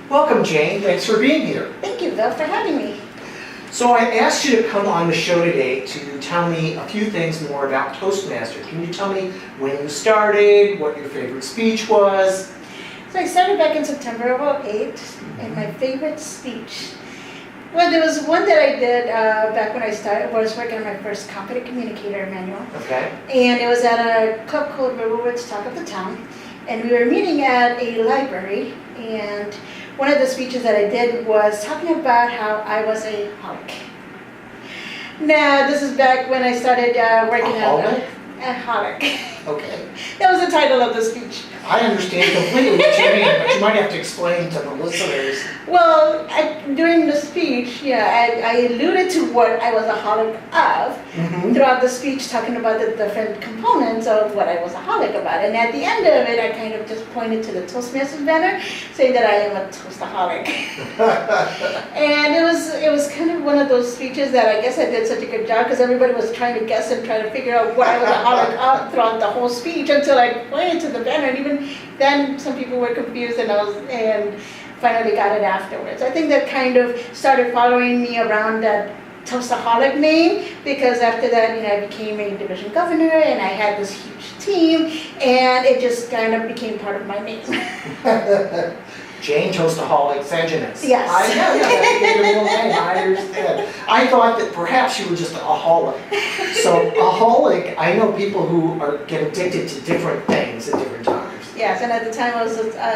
Welcome, Jane. Thanks for being here. Thank you, Bill, for having me. So I asked you to come on the show today to tell me a few things more about Toastmasters. Can you tell me when you started, what your favorite speech was? So I started back in September of 2008, and my favorite speech, well, there was one that I did back when I was working on my first competent communicator manual. Okay. And it was at a club called Riverwood's Talk of the Town. And we were meeting at a library, and one of the speeches that I did was talking about how I was a holic. Now, this is back when I started working holic? A holic. Okay. That was the title of the speech. I understand completely what you mean, but you might have to explain to the listeners. Well, during the speech, I alluded to what I was a holic of throughout the speech, talking about the different components of what I was a holic about. And at the end of it, I kind of just pointed to the Toastmasters banner, saying that I am a toastaholic. And it was kind of one of those speeches that I guess I did such a good job because everybody was trying to guess and trying to figure out what I was a holic of throughout the whole speech until I pointed to the banner. And even then, some people were confused, and finally got it afterwards. I think that kind of started following me around that Toastaholic name, because after that, I became a division governor, and I had this huge team, and it just kind of became part of my name. Jane Toastaholic Sanjinez. Yes. I know, that's your real name, I understand. I thought that perhaps you were just a holic. So a holic, I know people who get addicted to different things at different times. Yes, and at the time I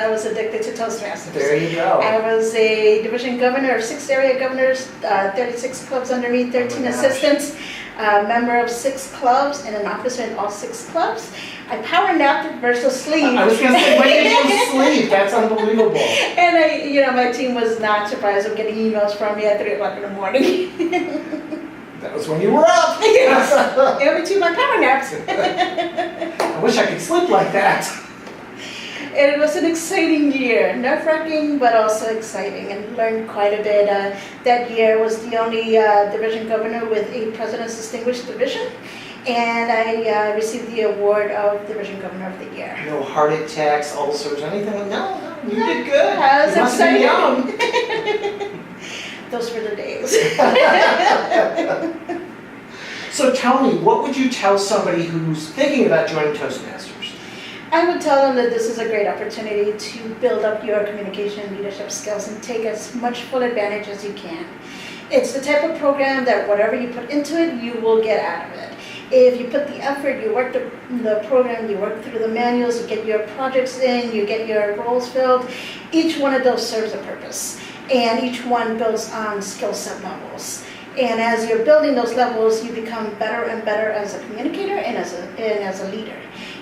was addicted to Toastmasters. There you go. I was a division governor of 6 area governors, 36 clubs under me, 13 assistants, member of 6 clubs, and an officer in all 6 clubs. I power napped versus sleep. I was going to say, when did you sleep? That's unbelievable. And my team was not surprised of getting emails from me at 3 o'clock in the morning. That was when you were up. Yes. In between my power naps. I wish I could sleep like that. It was an exciting year, nerve-wracking, but also exciting, and learned quite a bit. That year was the only division governor with a President's Distinguished Division, and I received the award of Division Governor of the Year. No heart attacks, ulcers, anything? No, you did good. I was you must be excited. young. Those were the days. So tell me, what would you tell somebody who's thinking about joining Toastmasters? I would tell them that this is a great opportunity to build up your communication and leadership skills and take as much full advantage as you can. It's the type of program that whatever you put into it, you will get out of it. If you put the effort, you work the program, you work through the manuals, you get your projects in, you get your roles filled, each one of those serves a purpose. And each one builds on skill set levels. And as you're building those levels, you become better and better as a communicator and as a leader.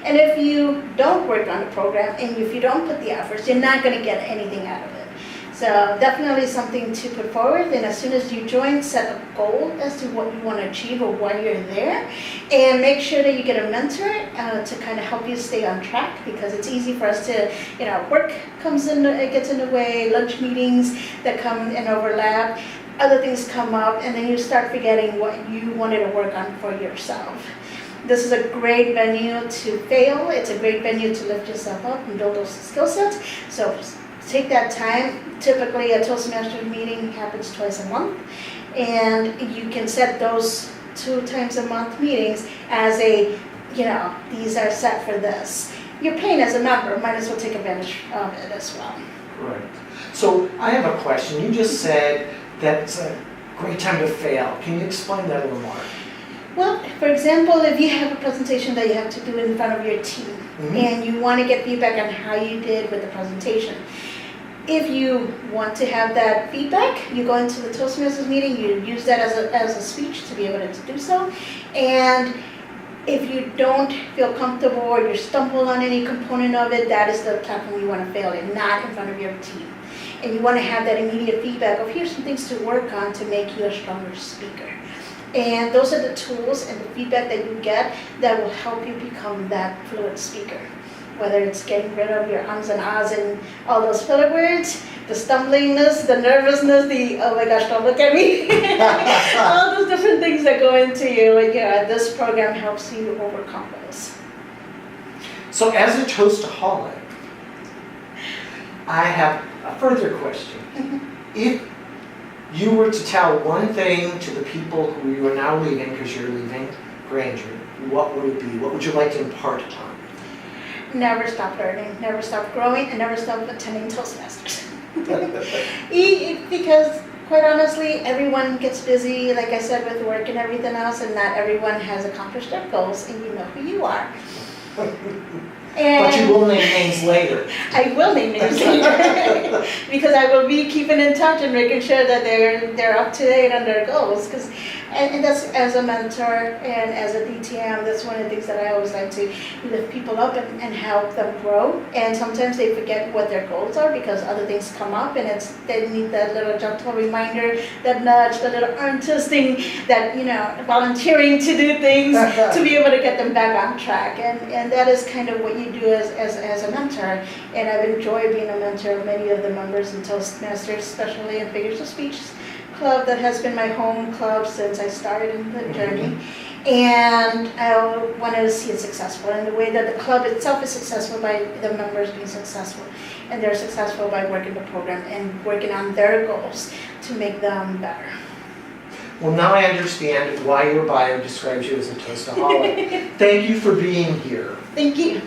And if you don't work on the program and if you don't put the efforts, you're not going to get anything out of it. So definitely something to put forward. And as soon as you join, set a goal as to what you want to achieve or why you're there. And make sure that you get a mentor to kind of help you stay on track, because it's easy for us to, work gets in the way, lunch meetings that come and overlap. Other things come up, and then you start forgetting what you wanted to work on for yourself. This is a great venue to fail. It's a great venue to lift yourself up and build those skill sets. So take that time. Typically, a Toastmasters meeting happens twice a month, and you can set those 2 times a month meetings as these are set for this. You're paying as a member, might as well take advantage of it as well. Right. So I have a question. You just said that's a great time to fail. Can you explain that a little more? Well, for example, if you have a presentation that you have to do in front of your team, and you want to get feedback on how you did with the presentation. If you want to have that feedback, you go into the Toastmasters meeting, you use that as a speech to be able to do so. And if you don't feel comfortable or you stumble on any component of it, that is the platform you want to fail in, not in front of your team. And you want to have that immediate feedback of here's some things to work on to make you a stronger speaker. And those are the tools and the feedback that you get that will help you become that fluent speaker. Whether it's getting rid of your ums and ahs and all those filler words, the stumblingness, the nervousness, the oh my gosh, don't look at me. All those different things that go into you. And this program helps you overcome those. So as a Toastaholic, I have a further question. If you were to tell one thing to the people who you are now leaving, because you're leaving Granger, what would it be? What would you like to impart upon? Never stop learning, never stop growing, and never stop attending Toastmasters. Because quite honestly, everyone gets busy, like I said, with work and everything else, and not everyone has accomplished their goals, and you know who you are. But you will name names later. I will name names later because I will be keeping in touch and making sure that they're up to date on their goals. And that's, as a mentor and as a DTM, that's one of the things that I always like to lift people up and help them grow. And sometimes they forget what their goals are because other things come up, and they need that little gentle reminder, that nudge, the little arm twisting, that volunteering to do things to be able to get them back on track. And that is kind of what you do as a mentor. And I've enjoyed being a mentor of many of the members in Toastmasters, especially in Figures of Speech Club that has been my home club since I started in the journey. And I wanted to see it successful in the way that the club itself is successful by the members being successful. And they're successful by working the program and working on their goals to make them better. Well, now I understand why your bio describes you as a Toastaholic. Thank you for being here. Thank you.